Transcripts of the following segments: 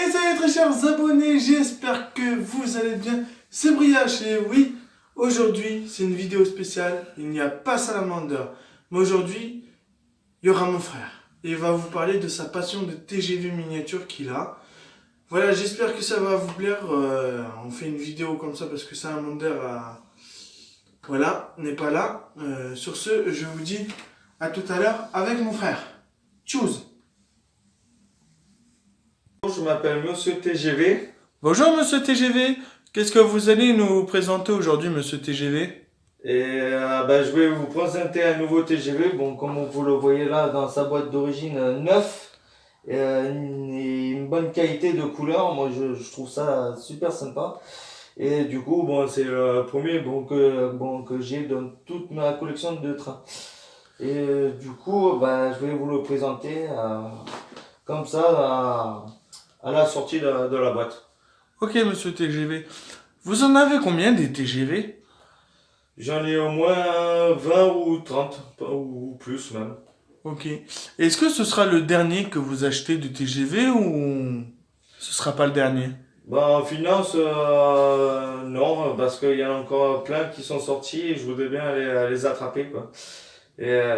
Et salut très chers abonnés, j'espère que vous allez bien. C'est Briache et oui, aujourd'hui c'est une vidéo spéciale. Il n'y a pas Salamander, mais aujourd'hui il y aura mon frère. Il va vous parler de sa passion de TGV miniature qu'il a. Voilà, j'espère que ça va vous plaire. On fait une vidéo comme ça parce que Salamander voilà, n'est pas là. Sur ce, je vous dis à tout à l'heure avec mon frère. Tchuss. Je m'appelle Monsieur TGV. Bonjour Monsieur TGV, qu'est-ce que vous allez nous présenter aujourd'hui Monsieur TGV? Je vais vous présenter un nouveau TGV. Bon, comme vous le voyez là, dans sa boîte d'origine neuf, une bonne qualité de couleur. Moi, je trouve ça super sympa. Et du coup, bon, c'est le premier que j'ai dans toute ma collection de trains. Du coup, je vais vous le présenter comme ça à la sortie de la boîte. Ok Monsieur TGV, vous en avez combien des TGV? J'en ai au moins 20 ou 30, ou plus même. Ok, est-ce que ce sera le dernier que vous achetez de TGV ou ce sera pas le dernier? En finance, non, parce qu'il y en a encore plein qui sont sortis et je voudrais bien les attraper, quoi.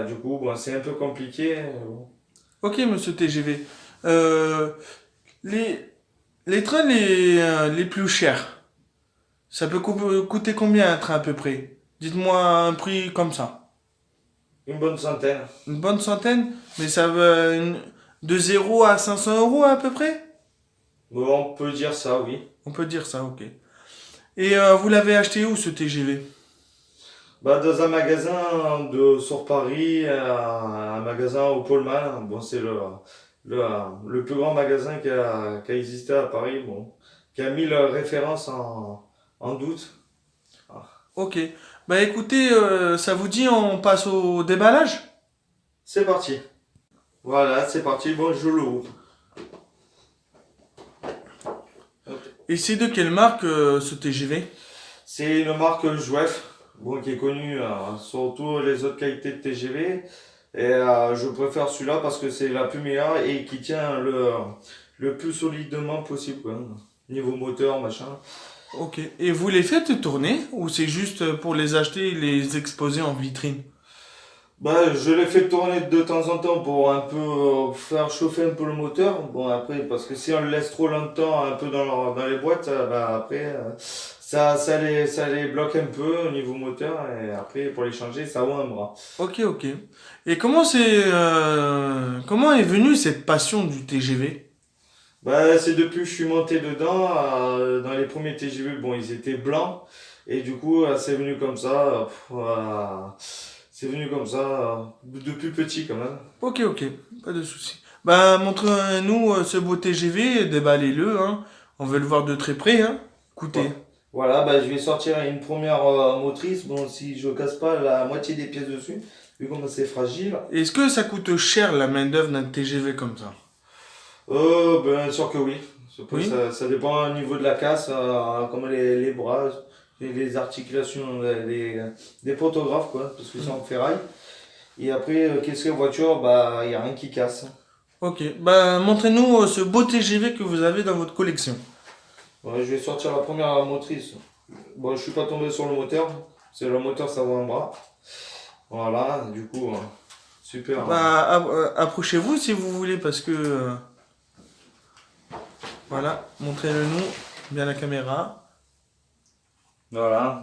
Du coup, bon, c'est un peu compliqué. Ok Monsieur TGV, euh, les, les trains les plus chers, ça peut coûter combien un train à peu près? Dites-moi un prix comme ça. Une bonne centaine. Une bonne centaine? Mais ça va de 0 à 500 euros à peu près? Bon, on peut dire ça, oui. On peut dire ça, ok. Et vous l'avez acheté où ce TGV? Dans un magasin sur Paris, un magasin au Pullman. Bon, c'est le plus grand magasin qui a existé à Paris, bon, qui a mis leur référence en doute. Ah, Ok. Bah écoutez, ça vous dit on passe au déballage? c'est parti. Voilà, c'est parti. Bon, je l'ouvre. Hop. Et c'est de quelle marque ce TGV? C'est une marque Jouef, bon, qui est connue sur toutes les autres qualités de TGV. Je préfère celui-là parce que c'est la plus meilleure et qui tient le plus solidement possible, quoi. Niveau moteur, machin. Ok. Et vous les faites tourner ou c'est juste pour les acheter et les exposer en vitrine? Je l'ai fait tourner de temps en temps pour un peu faire chauffer un peu le moteur. Bon, après, parce que si on le laisse trop longtemps un peu dans les boîtes, après, ça les bloque un peu au niveau moteur. Et après, pour les changer, ça vaut un bras. Ok, ok. Et comment est venue cette passion du TGV? C'est depuis que je suis monté dedans, dans les premiers TGV, bon, ils étaient blancs. Et du coup, c'est venu comme ça. C'est venu comme ça, depuis petit quand même. Ok, ok. Pas de souci. Bah montrez-nous ce beau TGV, déballez-le, hein. On veut le voir de très près, hein. Écoutez. Ouais. Voilà, je vais sortir une première motrice. Bon, si je casse pas la moitié des pièces dessus, vu comment c'est fragile. Est-ce que ça coûte cher la main-d'œuvre d'un TGV comme ça? Bien sûr que oui. Oui? Ça dépend au niveau de la casse, comme les bras, les articulations des photographes, quoi, parce que c'est en ferraille. Et après, qu'est-ce que la voiture, il n'y a rien qui casse. Ok. Bah montrez-nous ce beau TGV que vous avez dans votre collection. Ouais, je vais sortir la première motrice. Bon, je suis pas tombé sur le moteur. C'est le moteur, ça vaut un bras. Voilà, du coup, super. Approchez-vous si vous voulez parce que voilà, montrez-le nous bien la caméra. Voilà.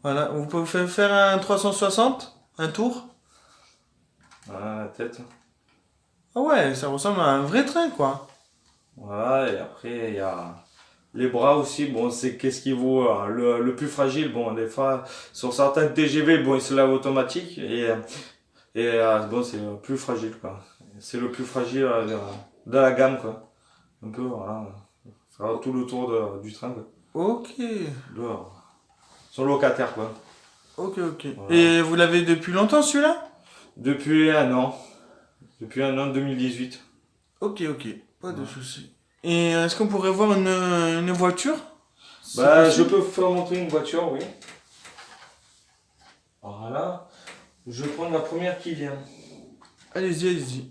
Voilà, vous pouvez faire un 360, un tour. Voilà la tête. Ah ouais, ça ressemble à un vrai train quoi. Voilà, et après, il y a les bras aussi. Bon, c'est qu'est-ce qui vaut le plus fragile. Bon, des fois, sur certains TGV, bon, ils se lavent automatique. Bon, c'est le plus fragile, quoi. C'est le plus fragile de la gamme, quoi. Un peu, voilà. Ça va tout le tour du train, quoi. Ok, De, son locataire, quoi. ok, ok. Voilà. Et vous l'avez depuis longtemps celui-là? Depuis un an. Depuis un an 2018. Ok, ok, pas de Voilà. souci. Et est-ce qu'on pourrait voir une voiture? Si Je possible. peux vous faire montrer une voiture, oui. Voilà. Je vais prendre la première qui vient. Allez-y, allez-y.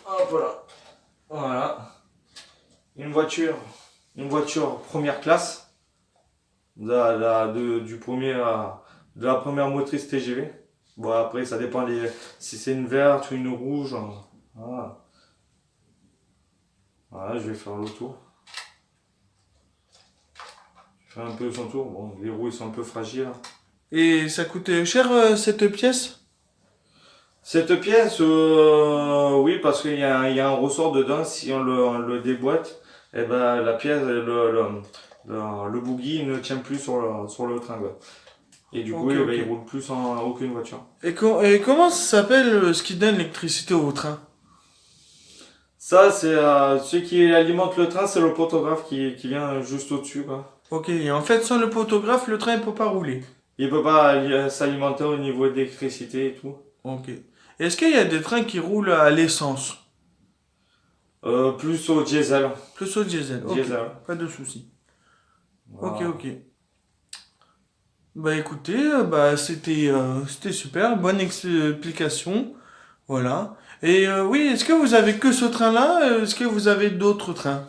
Hop là. Voilà. une voiture première classe, de la première motrice TGV. Bon, après, ça dépend si c'est une verte ou une rouge. Voilà. Voilà, je vais faire le tour. Je fais un peu son tour. Bon, les roues ils sont un peu fragiles. Et ça coûtait cher cette pièce? Cette pièce, oui, parce qu'il y a un ressort dedans. Si on le déboîte, et ben, la pièce, le bougui ne tient plus sur le train, quoi. Et du coup, Ok, eh ben, ok. il roule plus en aucune voiture. Et comment ça s'appelle ce qui donne l'électricité au train? Ça, c'est ce qui alimente le train, c'est le pantographe qui vient juste au-dessus, quoi. Ok, et en fait, sans le photographe, le train ne peut pas rouler. Il peut pas s'alimenter au niveau d'électricité et tout. Ok. Est-ce qu'il y a des trains qui roulent à l'essence? Plus au diesel. Plus au diesel. Ok, Diesel. pas de souci. Ok, Voilà. ok. Bah écoutez, c'était super, bonne explication. Voilà. Et oui, est-ce que vous avez que ce train-là? Est-ce que vous avez d'autres trains?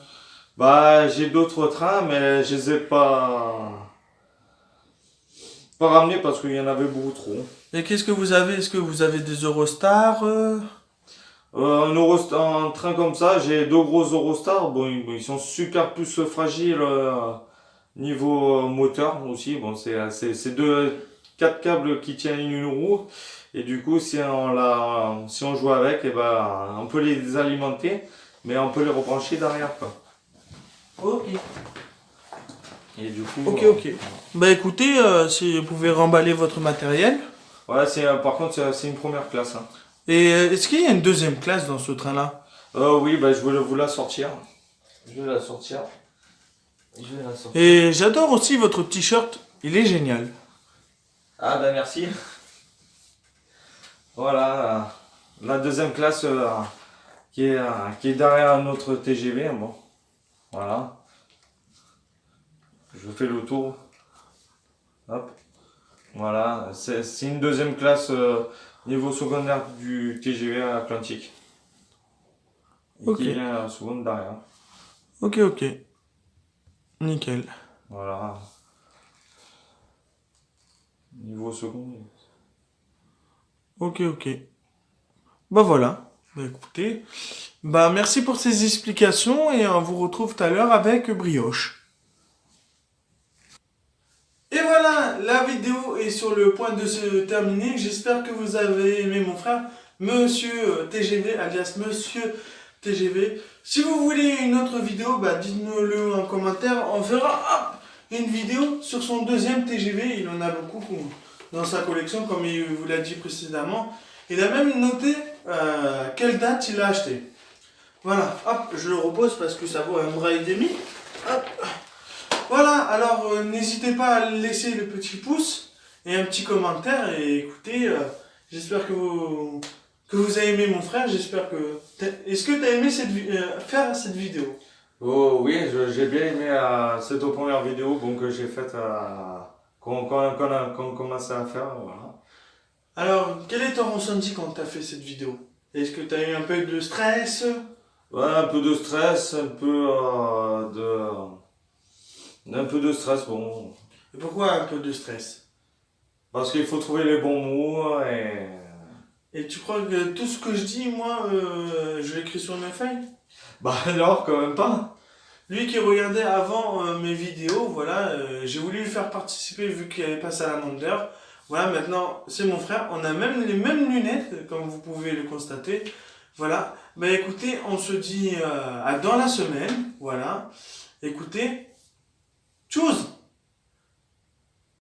Bah, j'ai d'autres trains, mais je les ai pas ramenés parce qu'il y en avait beaucoup trop. Et qu'est-ce que vous avez? Est-ce que vous avez des Eurostars? Un train comme ça, j'ai deux gros Eurostars. Bon, ils sont super plus fragiles niveau moteur aussi. Bon, c'est quatre câbles qui tiennent une roue. Et du coup, si on joue avec, et ben, on peut les alimenter, mais on peut les rebrancher derrière, quoi. Ok. Et du coup, Ok, ok. Bah écoutez, si vous pouvez remballer votre matériel. ouais, par contre, c'est une première classe, hein. Et est-ce qu'il y a une deuxième classe dans ce train-là? Oui, bah, je vais vous la sortir. Je vais la sortir. Je vais la sortir. Et j'adore aussi votre t-shirt, il est génial. Ah, bah, merci. Voilà, la deuxième classe qui est derrière notre TGV. Bon, voilà. Je fais le tour. Hop. Voilà, c'est une deuxième classe niveau secondaire du TGV Atlantique. Et Ok. qui vient seconde derrière. Ok, ok. Nickel. Voilà. Niveau seconde. Ok, ok. Bah voilà. Bah écoutez. Bah merci pour ces explications et on vous retrouve tout à l'heure avec brioche. Et voilà, la vidéo est sur le point de se terminer. J'espère que vous avez aimé mon frère, Monsieur TGV, alias Monsieur TGV. Si vous voulez une autre vidéo, bah dites-nous-le en commentaire. On fera hop, une vidéo sur son deuxième TGV. Il en a beaucoup dans sa collection, comme il vous l'a dit précédemment. Il a même noté quelle date il a acheté. Voilà, hop, je le repose parce que ça vaut un bras et demi. Hop. Voilà, alors n'hésitez pas à laisser le petit pouce et un petit commentaire. Et écoutez, j'espère que vous avez aimé mon frère. J'espère que... Est-ce que tu as aimé faire cette vidéo? Oh oui, j'ai bien aimé cette première vidéo bon, que j'ai faite qu'on commençait à faire. Voilà. Alors, quel est ton ressenti quand tu as fait cette vidéo? Est-ce que tu as eu un peu de stress? Ouais, un peu de stress, un peu de stress, bon. Et pourquoi un peu de stress? Parce qu'il faut trouver les bons mots Et tu crois que tout ce que je dis, moi, je l'écris sur mes feuilles? Bah non, quand même pas. Lui qui regardait avant mes vidéos, voilà, j'ai voulu lui faire participer vu qu'il avait pas Salamander. Voilà, maintenant c'est mon frère. On a même les mêmes lunettes, comme vous pouvez le constater. Voilà. Ben écoutez, on se dit à dans la semaine. Voilà. Écoutez, tchuss!